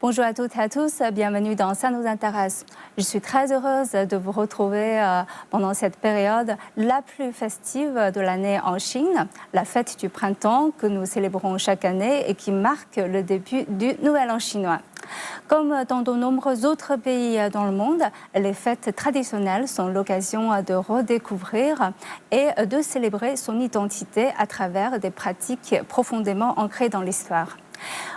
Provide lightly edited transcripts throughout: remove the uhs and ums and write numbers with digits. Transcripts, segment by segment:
Bonjour à toutes et à tous, bienvenue dans Ça nous intéresse. Je suis très heureuse de vous retrouver pendant cette période la plus festive de l'année en Chine, la fête du printemps que nous célébrons chaque année et qui marque le début du Nouvel An chinois. Comme dans de nombreux autres pays dans le monde, les fêtes traditionnelles sont l'occasion de redécouvrir et de célébrer son identité à travers des pratiques profondément ancrées dans l'histoire.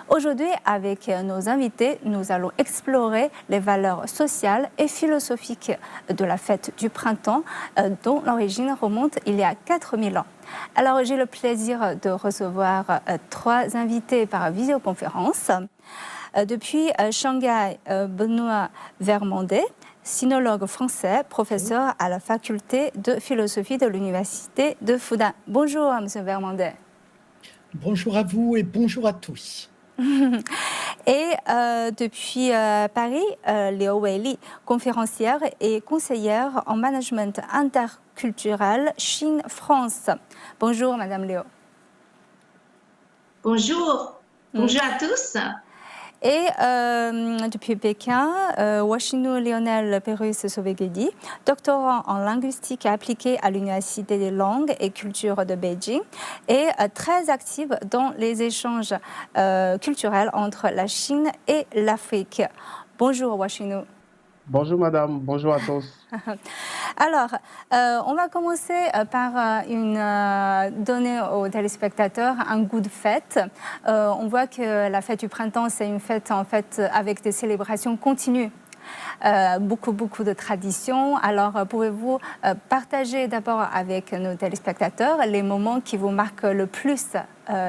Aujourd'hui, avec nos invités, nous allons explorer les valeurs sociales et philosophiques de la fête du printemps, dont l'origine remonte il y a 4000 ans. Alors, j'ai le plaisir de recevoir trois invités par visioconférence. Depuis Shanghai, Benoît Vermondet, sinologue français, professeur à la faculté de philosophie de l'université de Fudan. Bonjour, Monsieur Vermondet. Bonjour à vous et bonjour à tous. Et depuis Paris, Liu Weili, conférencière et conseillère en management interculturel Chine-France. Bonjour, Madame Liu. Bonjour, bonjour à tous. Et depuis Pékin, Washinu Lionel Pérus-Sauveguedi, doctorant en linguistique appliquée à l'Université des langues et cultures de Beijing, et très active dans les échanges culturels entre la Chine et l'Afrique. Bonjour Washinu. Bonjour madame, bonjour à tous. Alors, on va commencer par donner aux téléspectateurs un goût de fête. On voit que la fête du printemps, c'est une fête en fait avec des célébrations continues. Beaucoup de traditions. Alors, pouvez-vous partager d'abord avec nos téléspectateurs les moments qui vous marquent le plus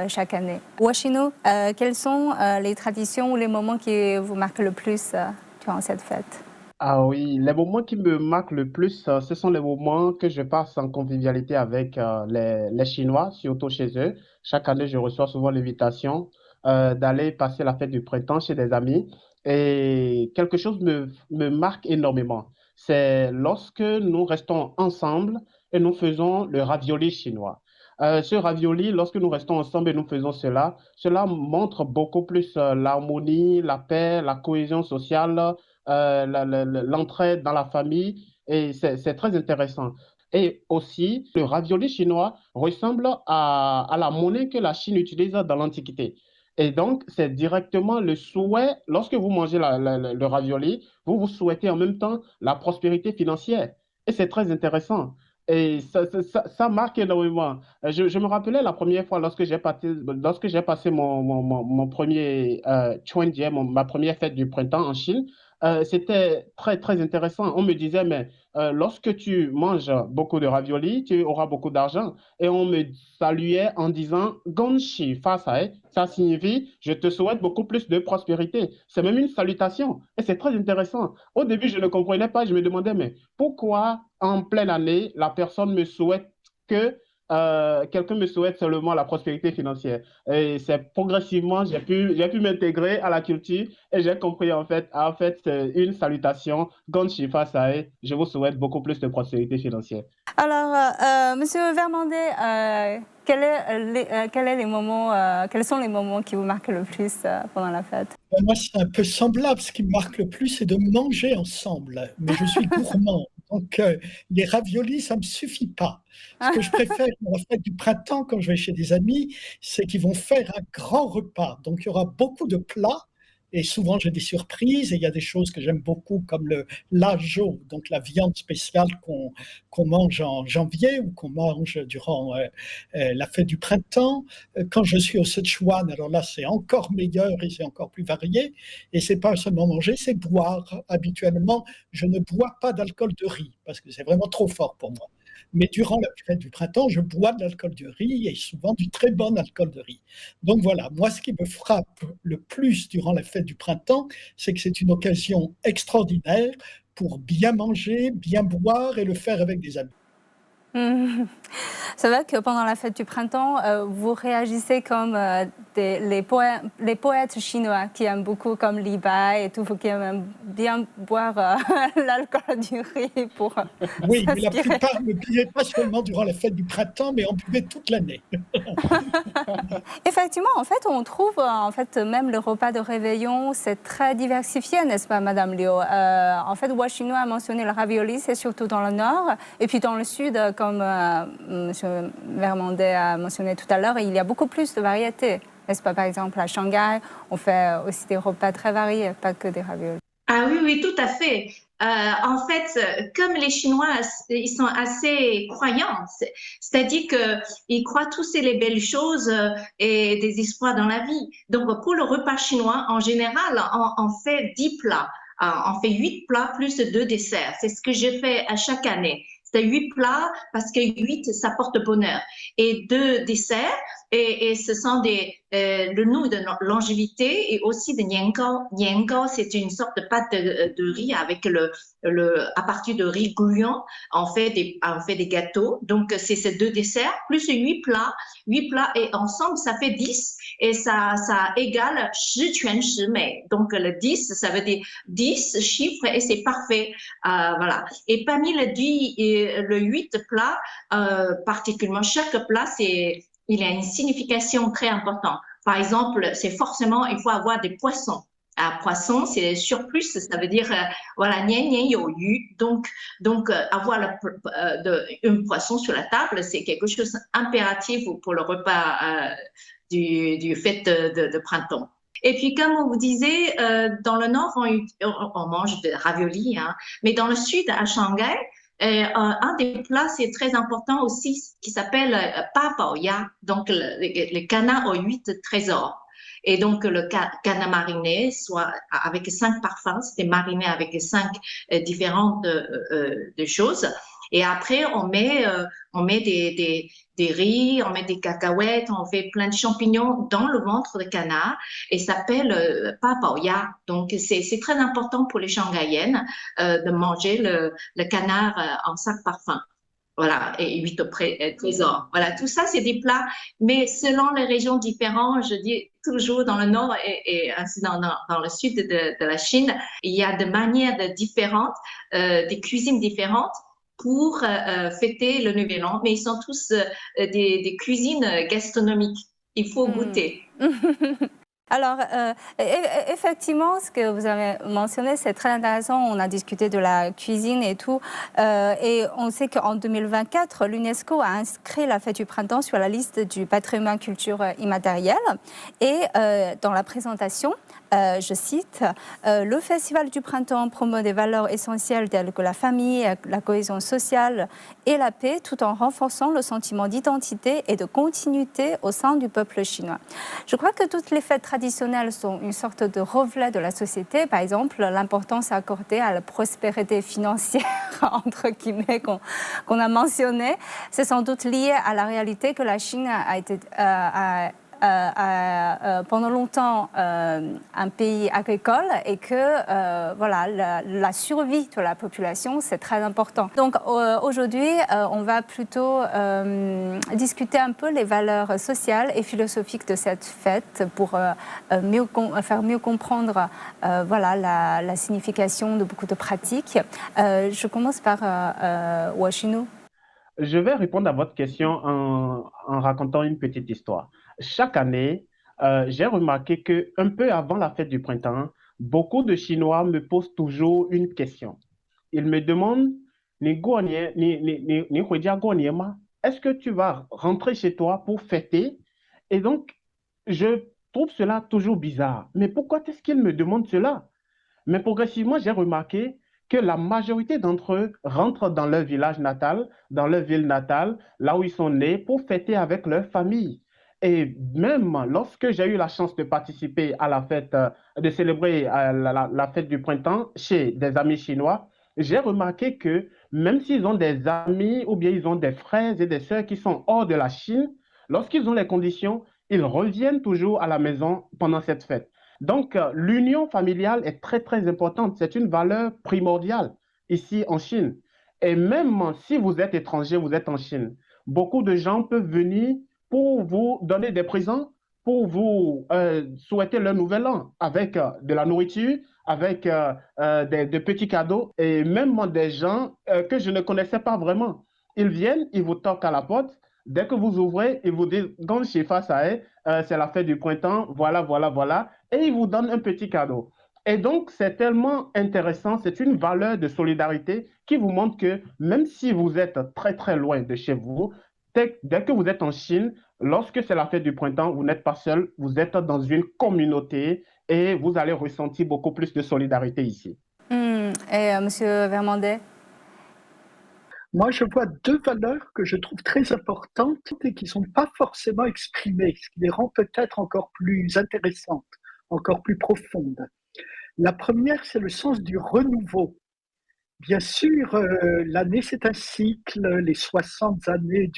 chaque année? Washinu, quelles sont les traditions ou les moments qui vous marquent le plus durant cette fête? Ah oui, les moments qui me marquent le plus, ce sont les moments que je passe en convivialité avec les Chinois, surtout chez eux. Chaque année, je reçois souvent l'invitation d'aller passer la fête du printemps chez des amis. Et quelque chose me marque énormément. C'est lorsque nous restons ensemble et nous faisons le ravioli chinois. Ce ravioli, lorsque nous restons ensemble et nous faisons cela, cela montre beaucoup plus l'harmonie, la paix, la cohésion sociale, l'entraide dans la famille, et c'est très intéressant. Et aussi, le ravioli chinois ressemble à la monnaie que la Chine utilise dans l'Antiquité. Et donc, c'est directement le souhait, lorsque vous mangez le ravioli, vous souhaitez en même temps la prospérité financière. Et c'est très intéressant. Et ça marque énormément. Je me rappelais la première fois lorsque j'ai passé mon premier Chuanjie, ma première fête du printemps en Chine. C'était très intéressant. On me disait, mais lorsque tu manges beaucoup de raviolis, tu auras beaucoup d'argent. Et on me saluait en disant, Gonshi Fasai, ça signifie, je te souhaite beaucoup plus de prospérité. C'est même une salutation. Et c'est très intéressant. Au début, je ne comprenais pas. Je me demandais, mais pourquoi en pleine année, la personne me souhaite que quelqu'un me souhaite seulement la prospérité financière. Et c'est progressivement, j'ai pu m'intégrer à la culture et j'ai compris en fait, c'est une salutation. Gonshi Fasai, je vous souhaite beaucoup plus de prospérité financière. Alors, Monsieur Vermondet, quels sont les moments qui vous marquent le plus pendant la fête? Moi, c'est un peu semblable. Ce qui me marque le plus, c'est de manger ensemble. Mais je suis gourmand. Donc, les raviolis, ça ne me suffit pas. Ce que je préfère dans la fête du printemps, quand je vais chez des amis, c'est qu'ils vont faire un grand repas. Donc, il y aura beaucoup de plats. Et souvent, j'ai des surprises. Et il y a des choses que j'aime beaucoup, comme le lajo, donc la viande spéciale qu'on mange en janvier ou qu'on mange durant la fête du printemps. Quand je suis au Sichuan, alors là, c'est encore meilleur et c'est encore plus varié. Et c'est pas seulement manger, c'est boire. Habituellement, je ne bois pas d'alcool de riz parce que c'est vraiment trop fort pour moi. Mais durant la fête du printemps, je bois de l'alcool de riz et souvent du très bon alcool de riz. Donc voilà, moi, ce qui me frappe le plus durant la fête du printemps, c'est que c'est une occasion extraordinaire pour bien manger, bien boire et le faire avec des amis. Mhm. C'est vrai que pendant la fête du printemps, vous réagissez comme les poètes chinois qui aiment beaucoup, comme Li Bai et tout, qui aiment bien boire l'alcool du riz pour Oui, mais la s'inspirer. plupart ne buvaient pas seulement durant la fête du printemps, mais en buvaient toute l'année. Effectivement, en fait, on trouve en fait même le repas de réveillon, c'est très diversifié, n'est-ce pas, Madame Liu? En fait, Chinois a mentionné le ravioli, c'est surtout dans le nord, et puis dans le sud, comme Monsieur Vermandet a mentionné tout à l'heure, il y a beaucoup plus de variétés, n'est-ce pas? Par exemple, à Shanghai, on fait aussi des repas très variés, pas que des raviolis. Ah oui, oui, tout à fait. En fait, comme les Chinois, ils sont assez croyants, c'est-à-dire qu'ils croient tous les belles choses et des espoirs dans la vie. Donc, pour le repas chinois, en général, on fait 10 plats. On fait 8 plats plus 2 desserts. C'est ce que je fais à chaque année. C'est 8 plats parce que 8, ça porte bonheur. Et 2 desserts, et ce sont le nom de longévité et aussi de niangao. Niangao, c'est une sorte de pâte de riz avec à partir de riz gouillant, on fait des gâteaux. Donc, c'est ces 2 desserts, plus 8 plats. 8 plats et ensemble, ça fait 10 et ça égale shi quan shi mei. Donc, le 10, ça veut dire 10 chiffres et c'est parfait. Voilà. Et parmi le 8 plats, particulièrement, chaque plat, il a une signification très importante. Par exemple, c'est forcément, il faut avoir des poissons. Poisson, c'est surplus, ça veut dire, voilà, nian nian you yu. Donc avoir un poisson sur la table, c'est quelque chose d'impératif pour le repas du fête de printemps. Et puis, comme on vous disait, dans le nord, on mange de ravioli, hein, mais dans le sud, à Shanghai, un des plats, c'est très important aussi, qui s'appelle Pa Bao Ya, donc le canard aux 8 trésors. Et donc, le canard mariné, soit avec 5 parfums, c'était mariné avec 5 différentes de choses. Et après, on met des riz, on met des cacahuètes, on fait plein de champignons dans le ventre de canard et ça s'appelle Pa Bao Ya. Donc, c'est très important pour les Shanghaïennes de manger le canard en 5 parfums. Voilà, et 8 trésors. Voilà, tout ça, c'est des plats, mais selon les régions différentes, je dis toujours dans le nord et ainsi dans le sud de la Chine, il y a des manières différentes, des cuisines différentes pour fêter le Nouvel An, mais ils sont tous des cuisines gastronomiques. Il faut goûter. Alors, effectivement, ce que vous avez mentionné, c'est très intéressant. On a discuté de la cuisine et tout. Et on sait qu'en 2024, l'UNESCO a inscrit la fête du printemps sur la liste du patrimoine culturel immatériel. Et dans la présentation, je cite, le Festival du printemps promeut des valeurs essentielles telles que la famille, la cohésion sociale et la paix, tout en renforçant le sentiment d'identité et de continuité au sein du peuple chinois. Je crois que toutes les fêtes traditionnelles sont une sorte de reflet de la société. Par exemple, l'importance accordée à la prospérité financière, entre guillemets, qu'on a mentionnée, c'est sans doute lié à la réalité que la Chine a été pendant longtemps un pays agricole et que voilà, la survie de la population, c'est très important. Donc aujourd'hui, on va plutôt discuter un peu les valeurs sociales et philosophiques de cette fête pour faire mieux comprendre voilà, la signification de beaucoup de pratiques. Je commence par Washinu. Je vais répondre à votre question en racontant une petite histoire. Chaque année, j'ai remarqué que un peu avant la fête du printemps, beaucoup de Chinois me posent toujours une question. Ils me demandent, est-ce que tu vas rentrer chez toi pour fêter? Et donc, je trouve cela toujours bizarre. Mais pourquoi est-ce qu'ils me demandent cela? Mais progressivement, j'ai remarqué que la majorité d'entre eux rentrent dans leur village natal, dans leur ville natale, là où ils sont nés, pour fêter avec leur famille. Et même lorsque j'ai eu la chance de participer à la fête, de célébrer la fête du printemps chez des amis chinois, j'ai remarqué que même s'ils ont des amis ou bien ils ont des frères et des sœurs qui sont hors de la Chine, lorsqu'ils ont les conditions, ils reviennent toujours à la maison pendant cette fête. Donc, l'union familiale est très, très importante. C'est une valeur primordiale ici en Chine. Et même si vous êtes étranger, vous êtes en Chine, beaucoup de gens peuvent venir pour vous donner des présents, pour vous souhaiter le nouvel an avec de la nourriture, avec des petits cadeaux et même des gens que je ne connaissais pas vraiment. Ils viennent, ils vous toquent à la porte. Dès que vous ouvrez, ils vous disent, comme chez face à eux, c'est la fête du printemps, voilà, voilà, voilà, et ils vous donnent un petit cadeau. Et donc, c'est tellement intéressant, c'est une valeur de solidarité qui vous montre que même si vous êtes très, très loin de chez vous, dès que vous êtes en Chine, lorsque c'est la fête du printemps, vous n'êtes pas seul, vous êtes dans une communauté et vous allez ressentir beaucoup plus de solidarité ici. Et Monsieur Vermandet? Moi, je vois deux valeurs que je trouve très importantes et qui ne sont pas forcément exprimées, ce qui les rend peut-être encore plus intéressantes, encore plus profondes. La première, c'est le sens du renouveau. Bien sûr, l'année, c'est un cycle, les 60 années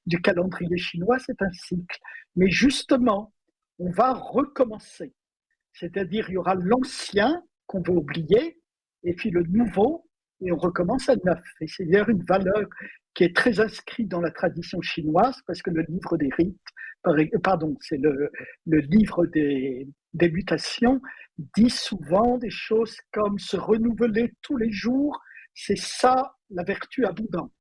du calendrier chinois, c'est un cycle. Mais justement, on va recommencer. C'est-à-dire, il y aura l'ancien qu'on veut oublier, et puis le nouveau, et on recommence à neuf. Et c'est d'ailleurs une valeur qui est très inscrite dans la tradition chinoise, parce que le livre des rites, c'est le livre des mutations, dit souvent des choses comme se renouveler tous les jours, c'est ça la vertu abondante,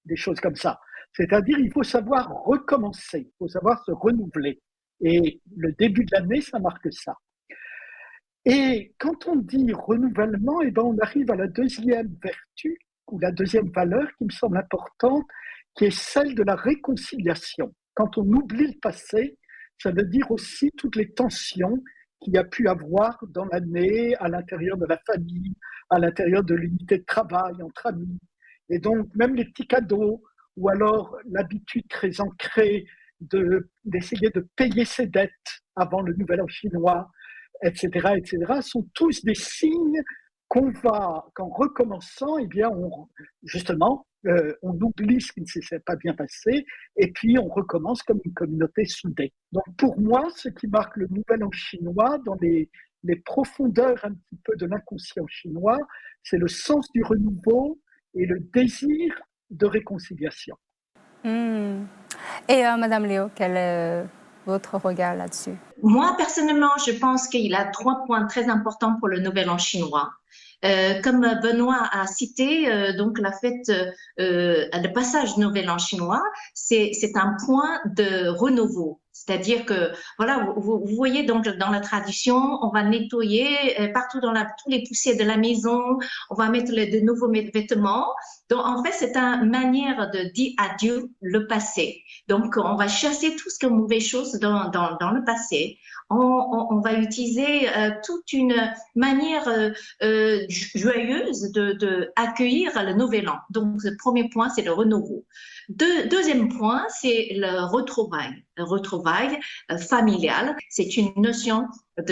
des choses comme ça. C'est-à-dire, il faut savoir recommencer, il faut savoir se renouveler. Et le début de l'année, ça marque ça. Et quand on dit renouvellement, eh ben on arrive à la deuxième vertu, ou la deuxième valeur qui me semble importante, qui est celle de la réconciliation. Quand on oublie le passé, ça veut dire aussi toutes les tensions qu'il y a pu avoir dans l'année, à l'intérieur de la famille, à l'intérieur de l'unité de travail, entre amis. Et donc, même les petits cadeaux, ou alors l'habitude très ancrée d'essayer de payer ses dettes avant le nouvel an chinois, etc., sont tous des signes qu'en recommençant, eh bien, on oublie ce qui ne s'est pas bien passé et puis on recommence comme une communauté soudée. Donc pour moi, ce qui marque le nouvel an chinois dans les profondeurs un petit peu de l'inconscient chinois, c'est le sens du renouveau et le désir de réconciliation. Et Madame Léo, quel est votre regard là-dessus? Moi, personnellement, je pense qu'il a 3 points très importants pour le Nouvel An chinois. Comme Benoît a cité, donc la fête, le passage du Nouvel An chinois, c'est un point de renouveau. C'est-à-dire que, voilà, vous voyez donc dans la tradition, on va nettoyer partout tous les poussières de la maison, on va mettre de nouveaux vêtements. Donc, en fait, c'est une manière de dire adieu le passé. Donc, on va chasser tout ce qui est mauvaise chose dans le passé. On va utiliser toute une manière joyeuse de accueillir le nouvel an. Donc, le premier point, c'est le renouveau. Deuxième point, c'est le retrouvaille. Le retrouvaille familial, c'est une notion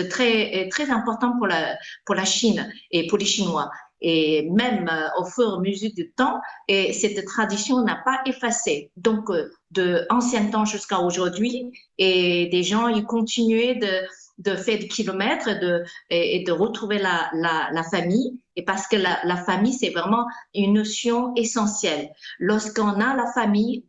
très importante pour la Chine et pour les Chinois. Et même au fur et à mesure du temps, et cette tradition n'a pas effacé. Donc, de ancien temps jusqu'à aujourd'hui, et des gens, ils continuaient de faire des kilomètres et de retrouver la famille. Et parce que la famille, c'est vraiment une notion essentielle. Lorsqu'on a la famille,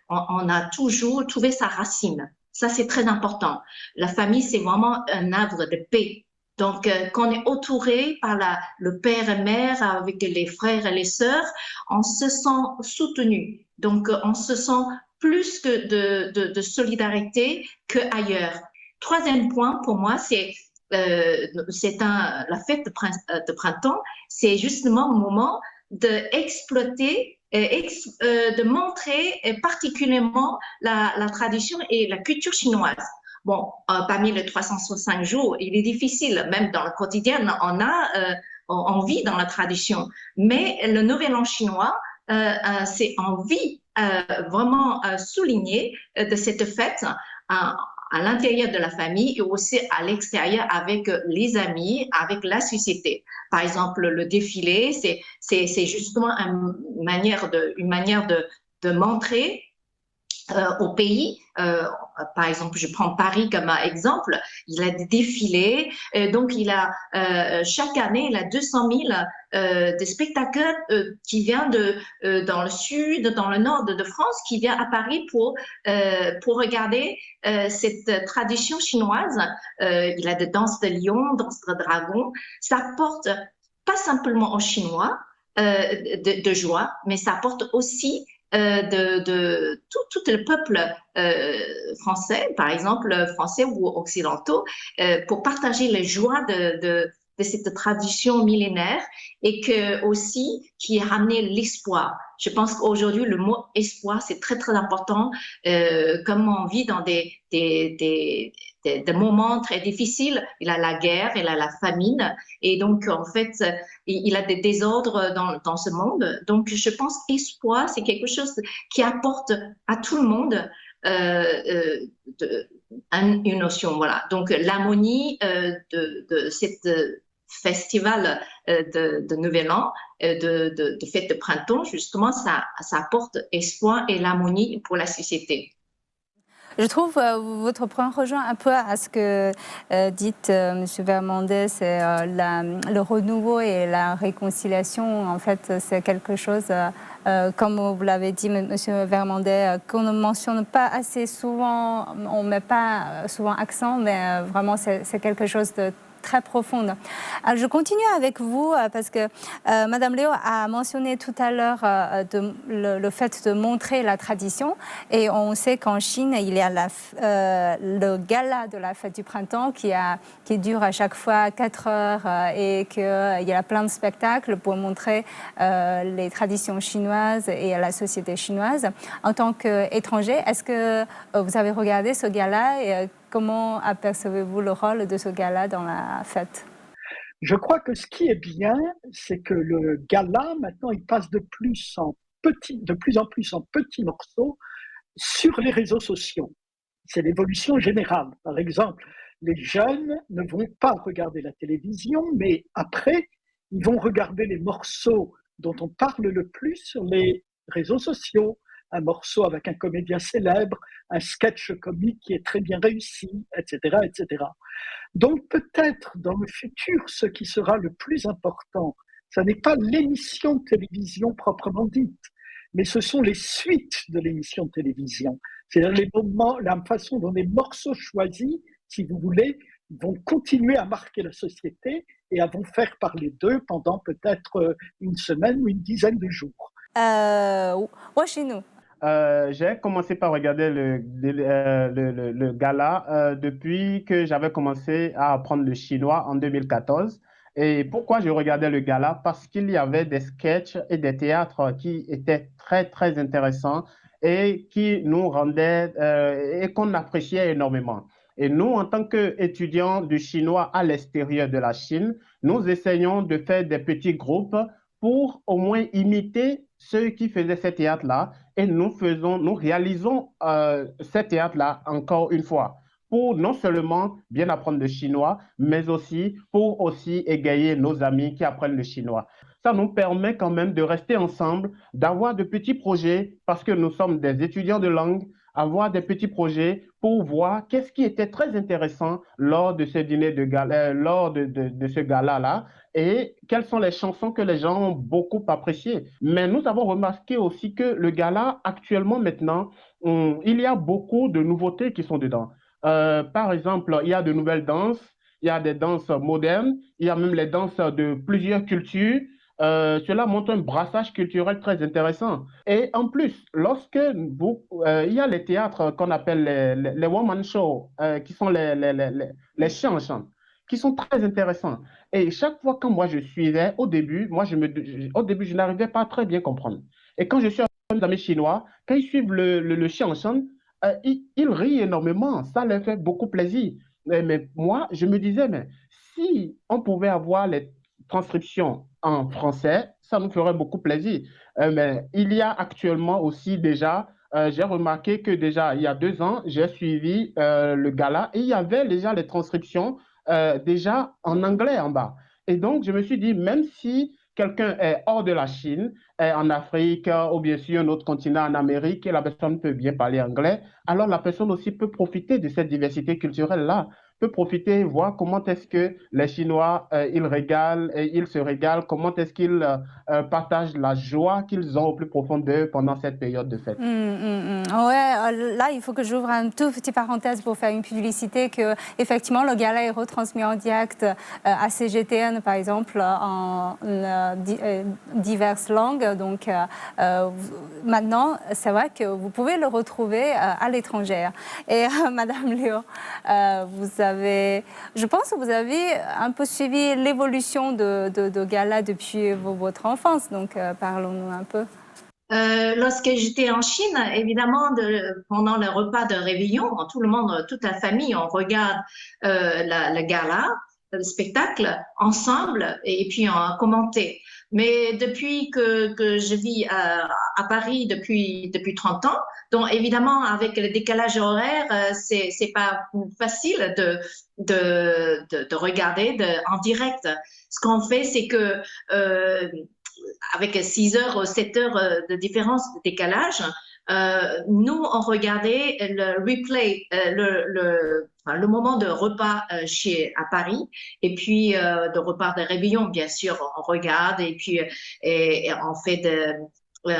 on a toujours trouvé sa racine. Ça, c'est très important. La famille, c'est vraiment un havre de paix. Donc, quand on est entouré par le père et mère, avec les frères et les sœurs, on se sent soutenu. Donc, on se sent plus que de solidarité qu'ailleurs. Troisième point, pour moi, c'est la fête de printemps, c'est justement le moment d'exploiter, de montrer particulièrement la tradition et la culture chinoise. Bon, parmi les 365 jours, il est difficile, même dans le quotidien, on vit dans la tradition. Mais le Nouvel An chinois, c'est envie vraiment souligner de cette fête à l'intérieur de la famille et aussi à l'extérieur avec les amis, avec la société. Par exemple, le défilé, c'est justement une manière de montrer au pays, par exemple, je prends Paris comme un exemple, il a des défilés, donc il a chaque année, il a 200 000 des spectateurs qui viennent dans le sud, dans le nord de France, qui viennent à Paris pour regarder cette tradition chinoise. Il a des danses de lion, danses de dragon. Ça porte pas simplement aux Chinois de joie, mais ça apporte aussi de tout le peuple français, par exemple français ou occidentaux, pour partager les joies de cette tradition millénaire et que aussi qui a ramené l'espoir. Je pense qu'aujourd'hui, le mot espoir, c'est très, très important, comme on vit dans des moments très difficiles. Il a la guerre, il a la famine, et donc, en fait, il a des désordres dans ce monde. Donc, je pense espoir, c'est quelque chose qui apporte à tout le monde une notion. Voilà. Donc, l'harmonie de cette festival de Nouvel An, de fête de printemps, justement, ça apporte espoir et l'harmonie pour la société. Je trouve votre point rejoint un peu à ce que dit M. Vermandet, c'est le renouveau et la réconciliation. En fait, c'est quelque chose, comme vous l'avez dit, M. Vermandet, qu'on ne mentionne pas assez souvent, on ne met pas souvent accent, mais vraiment c'est quelque chose de très profonde. Je continue avec vous parce que Madame Léo a mentionné tout à l'heure le fait de montrer la tradition, et on sait qu'en Chine il y a le gala de la fête du printemps qui dure à chaque fois 4 heures et qu'il y a plein de spectacles pour montrer les traditions chinoises et la société chinoise. En tant qu'étranger, est-ce que vous avez regardé ce gala et comment apercevez-vous le rôle de ce gala dans la fête? Je crois que ce qui est bien, c'est que le gala, maintenant, il passe de plus en plus en petits morceaux sur les réseaux sociaux. C'est l'évolution générale. Par exemple, les jeunes ne vont pas regarder la télévision, mais après, ils vont regarder les morceaux dont on parle le plus sur les réseaux sociaux. Un morceau avec un comédien célèbre, un sketch comique qui est très bien réussi, etc., etc. Donc peut-être dans le futur, ce qui sera le plus important, ce n'est pas l'émission de télévision proprement dite, mais ce sont les suites de l'émission de télévision. C'est-à-dire les moments, la façon dont les morceaux choisis, si vous voulez, vont continuer à marquer la société et vont faire parler d'eux pendant peut-être une semaine ou une dizaine de jours. J'ai commencé par regarder le gala depuis que j'avais commencé à apprendre le chinois en 2014. Et pourquoi je regardais le gala? Parce qu'il y avait des sketchs et des théâtres qui étaient très, très intéressants et qui nous rendaient et qu'on appréciait énormément. Et nous, en tant qu'étudiants du chinois à l'extérieur de la Chine, nous essayons de faire des petits groupes pour au moins imiter ceux qui faisaient ces théâtres-là, et nous réalisons ces théâtres-là encore une fois pour non seulement bien apprendre le chinois, mais aussi pour aussi égayer nos amis qui apprennent le chinois. Ça nous permet quand même de rester ensemble, d'avoir de petits projets, parce que nous sommes des étudiants de langue, avoir des petits projets pour voir qu'est-ce qui était très intéressant lors de ce dîner de gala, lors de ce gala-là, et quelles sont les chansons que les gens ont beaucoup appréciées. Mais nous avons remarqué aussi que le gala, actuellement maintenant, il y a beaucoup de nouveautés qui sont dedans. Par exemple, il y a de nouvelles danses, il y a des danses modernes, il y a même les danses de plusieurs cultures. Cela montre un brassage culturel très intéressant. Et en plus, il y a les théâtres qu'on appelle les one-man shows, qui sont les chants, qui sont très intéressants. Et chaque fois que moi je suivais, au début, je n'arrivais pas à très bien comprendre. Et quand je suis avec mes amis chinois, quand ils suivent le chant, ils rient énormément. Ça leur fait beaucoup plaisir. Mais moi, je me disais, mais si on pouvait avoir les transcriptions en français, ça nous ferait beaucoup plaisir. Mais il y a actuellement aussi déjà, j'ai remarqué que déjà, il y a 2 ans, j'ai suivi le gala et il y avait déjà les transcriptions déjà en anglais en bas. Et donc, je me suis dit, même si quelqu'un est hors de la Chine, est en Afrique ou bien sur un autre continent en Amérique et la personne peut bien parler anglais, alors la personne aussi peut profiter de cette diversité culturelle-là, peut profiter, voir comment est-ce que les Chinois, ils se régalent, comment est-ce qu'ils partagent la joie qu'ils ont au plus profond d'eux pendant cette période de fête. Ouais, là, il faut que j'ouvre un tout petit parenthèse pour faire une publicité que, effectivement, le gala est retransmis en direct à CGTN, par exemple, en diverses langues. Donc, maintenant, c'est vrai que vous pouvez le retrouver à l'étranger. Et Madame Léo, je pense que vous avez un peu suivi l'évolution de gala depuis votre enfance. Donc, parlons-nous un peu. Lorsque j'étais en Chine, évidemment, pendant le repas de réveillon, tout le monde, toute la famille, on regarde le gala, le spectacle ensemble et puis on commentait. Mais depuis que je vis à Paris depuis 30 ans, donc évidemment avec le décalage horaire, c'est pas facile de regarder en direct. Ce qu'on fait, c'est que avec 6 heures ou 7 heures de différence de décalage, nous, on regardait le replay, le moment de repas à Paris, et puis de repas de réveillon, bien sûr, on regarde, et puis et on fait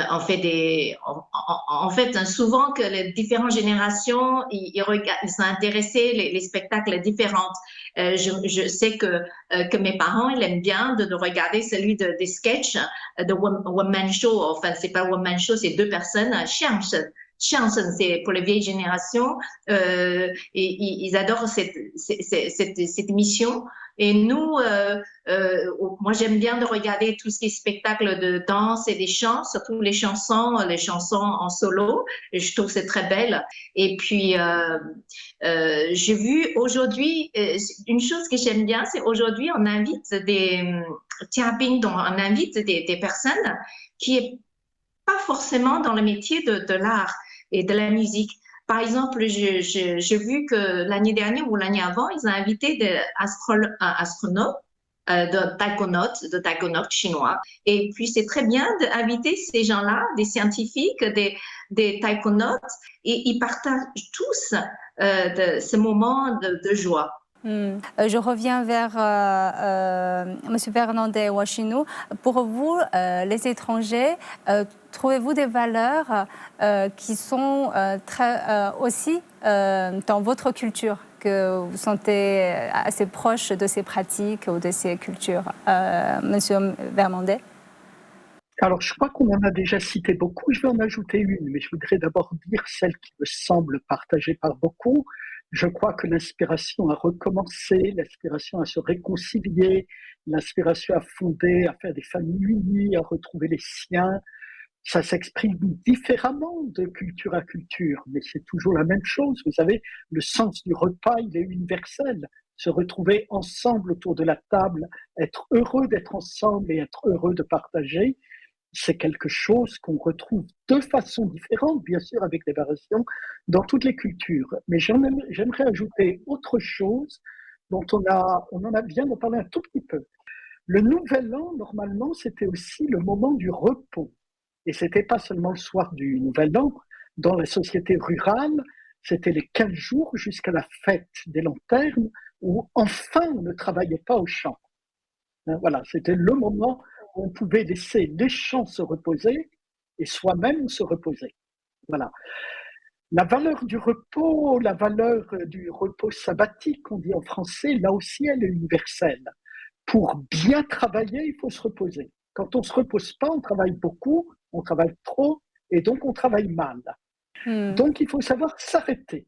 en fait, souvent que les différentes générations, ils sont intéressés les spectacles différents. Je sais que mes parents, ils aiment bien de regarder celui des sketchs de One Man Show. Enfin, c'est pas One Man Show, c'est 2 personnes. Chanson, c'est pour les vieilles générations. Et ils adorent cette émission. Et nous, moi, j'aime bien de regarder tout ce qui est spectacle de danse et des chants, surtout les chansons en solo. Et je trouve que c'est très belle. Et puis, j'ai vu aujourd'hui, une chose que j'aime bien, c'est aujourd'hui, on invite donc on invite des personnes qui est pas forcément dans le métier de l'art et de la musique. Par exemple, j'ai vu que l'année dernière ou l'année avant, ils ont invité des astronautes, de taïkonautes chinois. Et puis, c'est très bien d'inviter ces gens-là, des scientifiques, des taïkonautes, et ils partagent tous ce moment de joie. Je reviens vers M. Fernandez Ouachino. Pour vous, les étrangers, trouvez-vous des valeurs qui sont aussi dans votre culture, que vous sentez assez proche de ces pratiques ou de ces cultures, M. Fernandez? Alors, je crois qu'on en a déjà cité beaucoup. Je vais en ajouter une, mais je voudrais d'abord dire celle qui me semble partagée par beaucoup. Je crois que l'inspiration à recommencer, l'inspiration à se réconcilier, l'inspiration à fonder, à faire des familles unies, à retrouver les siens, ça s'exprime différemment de culture à culture, mais c'est toujours la même chose. Vous savez, le sens du repas, il est universel. Se retrouver ensemble autour de la table, être heureux d'être ensemble et être heureux de partager, c'est quelque chose qu'on retrouve de façon différente, bien sûr, avec des variations dans toutes les cultures. Mais j'aimerais ajouter autre chose dont on en a bien parlé un tout petit peu. Le Nouvel An, normalement, c'était aussi le moment du repos. Et c'était pas seulement le soir du Nouvel An. Dans les sociétés rurales, c'était les 15 jours jusqu'à la fête des lanternes où enfin on ne travaillait pas au champ. Voilà, c'était le moment où on pouvait laisser les champs se reposer et soi-même se reposer. Voilà. La valeur du repos sabbatique, on dit en français, là aussi, elle est universelle. Pour bien travailler, il faut se reposer. Quand on ne se repose pas, on travaille beaucoup, on travaille trop, et donc on travaille mal. Donc il faut savoir s'arrêter.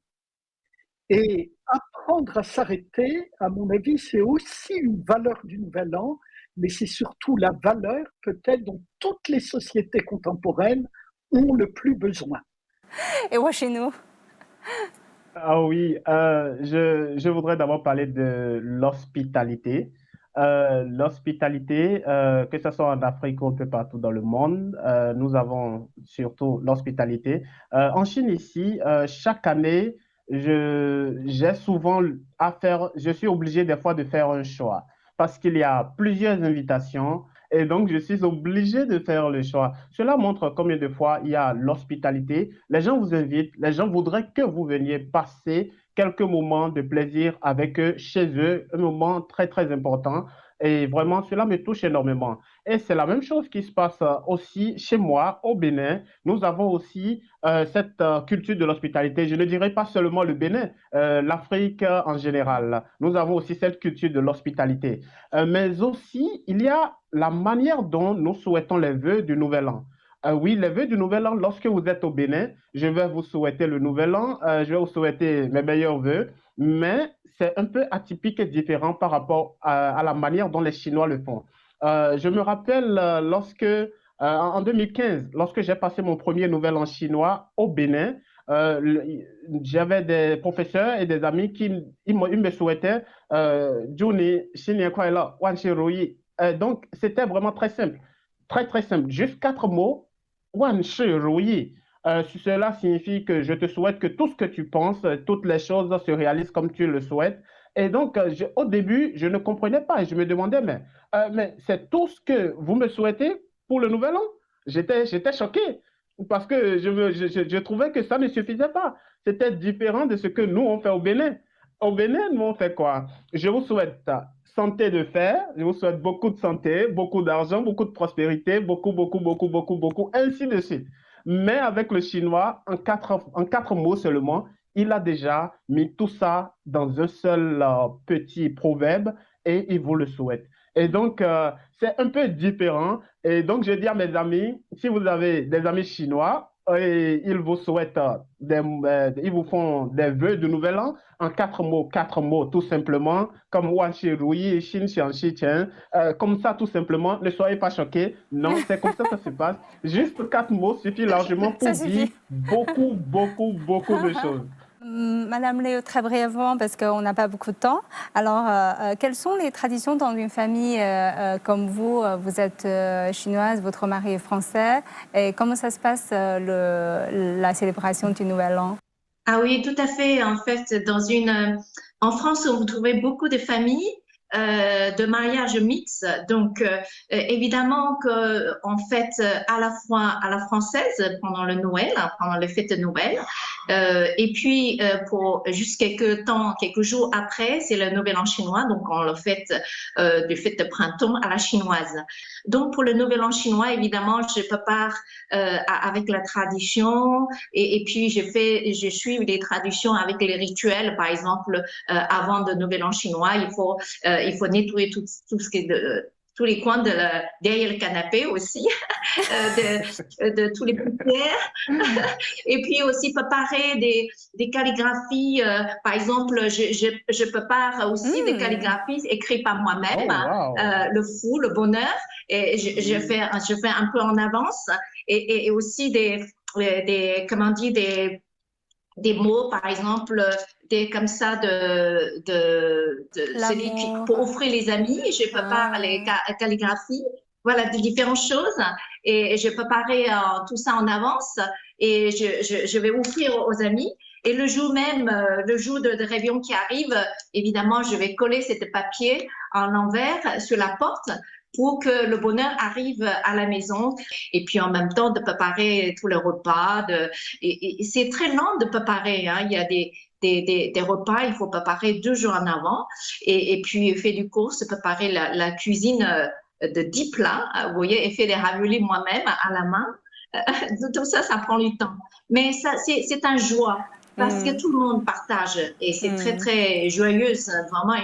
Et apprendre à s'arrêter, à mon avis, c'est aussi une valeur du Nouvel An, mais c'est surtout la valeur peut-être dont toutes les sociétés contemporaines ont le plus besoin. Et moi, chez nous? Ah oui, je voudrais d'abord parler de l'hospitalité. L'hospitalité, que ce soit en Afrique ou un peu partout dans le monde, nous avons surtout l'hospitalité. En Chine ici, chaque année, j'ai souvent je suis obligé des fois de faire un choix parce qu'il y a plusieurs invitations Et donc, je suis obligé de faire le choix. Cela montre combien de fois il y a l'hospitalité. Les gens vous invitent, les gens voudraient que vous veniez passer quelques moments de plaisir avec eux, chez eux, un moment très, très important. Et vraiment, cela me touche énormément. Et c'est la même chose qui se passe aussi chez moi, au Bénin. Nous avons aussi cette culture de l'hospitalité. Je ne dirais pas seulement le Bénin, l'Afrique en général. Nous avons aussi cette culture de l'hospitalité. Mais aussi, il y a la manière dont nous souhaitons les vœux du Nouvel An. Oui, les vœux du Nouvel An, lorsque vous êtes au Bénin, je vais vous souhaiter le Nouvel An, je vais vous souhaiter mes meilleurs vœux, mais c'est un peu atypique et différent par rapport à la manière dont les Chinois le font. Je me rappelle en 2015, lorsque j'ai passé mon premier Nouvel An chinois au Bénin, euh, le- j'avais des professeurs et des amis qui ils me souhaitaient Juni, Xinnian Kuai-le, Wan Shi Ruyi. Donc, c'était vraiment très simple. Très, très simple. Juste quatre mots. Wan Shi Ruyi. Cela signifie que je te souhaite que tout ce que tu penses, toutes les choses se réalisent comme tu le souhaites. Et donc, au début, je ne comprenais pas. Je me demandais, mais c'est tout ce que vous me souhaitez pour le nouvel an? J'étais choqué parce que je trouvais que ça ne suffisait pas. C'était différent de ce que nous, on fait au Bénin. Au Bénin, nous, on fait quoi? Je vous souhaite santé de fer, je vous souhaite beaucoup de santé, beaucoup d'argent, beaucoup de prospérité, beaucoup, beaucoup, beaucoup, beaucoup, beaucoup, ainsi de suite. Mais avec le chinois, en quatre mots seulement, il a déjà mis tout ça dans un seul petit proverbe et il vous le souhaite. Et donc, c'est un peu différent. Et donc, je dis à mes amis, si vous avez des amis chinois, et ils vous souhaitent, ils vous font des vœux de nouvel an en quatre mots, tout simplement, comme Wan Shi Rui, Xin Xiang Shi Chen, comme ça, tout simplement, ne soyez pas choqués. Non, c'est comme ça se passe. Juste quatre mots suffit largement Ça pour dire suffit. beaucoup, beaucoup, beaucoup de choses. Madame Léo, très brièvement, parce qu'on n'a pas beaucoup de temps. Alors, quelles sont les traditions dans une famille comme vous? Vous êtes chinoise, votre mari est français. Et comment ça se passe, la célébration du Nouvel An? Ah oui, tout à fait. En fait, en France, vous trouvez beaucoup de familles de mariage mixte. Donc, évidemment que on fête à la fois à la française pendant le Noël, pendant les fêtes de Noël, et puis pour juste quelques temps, quelques jours après, c'est le Nouvel An chinois. Donc, on le fête des fêtes de printemps à la chinoise. Donc, pour le Nouvel An chinois, évidemment, je prépare avec la tradition et puis je suis les traditions avec les rituels. Par exemple, avant le Nouvel An chinois, il faut nettoyer tout ce qui est tous les coins derrière le canapé aussi, de tous les poussières. Et puis aussi préparer des calligraphies. Par exemple, je prépare aussi des calligraphies écrites par moi-même, Oh, wow. le fou, le bonheur. Et je fais un peu en avance. Et aussi comment dire, des mots, par exemple, comme ça L'amour. pour offrir les amis. Je prépare les calligraphies, voilà, de différentes choses. Et je préparais tout ça en avance et je vais offrir aux amis. Et le jour même, le jour de réveillon qui arrive, évidemment, je vais coller ce papier en l'envers sur la porte pour que le bonheur arrive à la maison et puis en même temps de préparer tous les repas. Et c'est très lent de préparer, hein. Il y a des repas, il faut préparer 2 jours en avant et puis fait du course, préparer la cuisine de 10 plats, vous voyez, et fait des raviolis moi-même à la main. Tout ça, ça prend du temps. Mais ça, c'est un joie parce que tout le monde partage et c'est très, très joyeux, vraiment.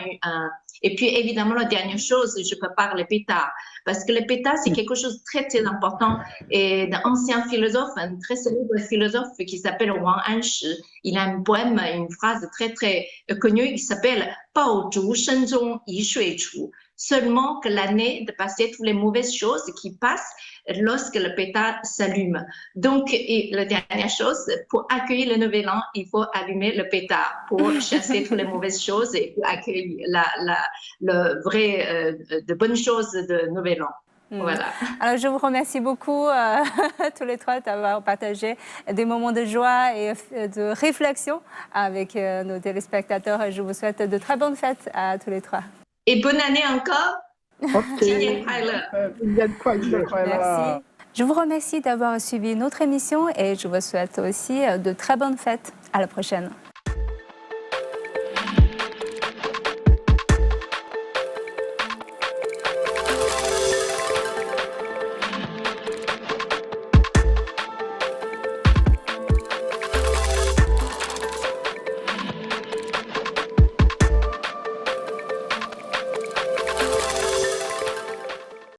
Et puis, évidemment, la dernière chose, je prépare les pétards parce que les pétards, c'est quelque chose de très, très important. Et un ancien philosophe, un très célèbre philosophe qui s'appelle Wang Anshi, il a un poème, une phrase très, très connue qui s'appelle « Bao zhu shen zong yi shui chu ». Seulement que l'année de passer toutes les mauvaises choses qui passent lorsque le pétard s'allume. Donc, et la dernière chose, pour accueillir le Nouvel An, il faut allumer le pétard pour chasser toutes les mauvaises choses et pour accueillir le vrai, de bonnes choses de Nouvel An. Voilà. Alors, je vous remercie beaucoup tous les trois d'avoir partagé des moments de joie et de réflexion avec nos téléspectateurs. Je vous souhaite de très bonnes fêtes à tous les trois. Et bonne année encore. OK. 新年快乐。新年快乐，快乐。 Merci. Je vous remercie d'avoir suivi notre émission et je vous souhaite aussi de très bonnes fêtes. À la prochaine.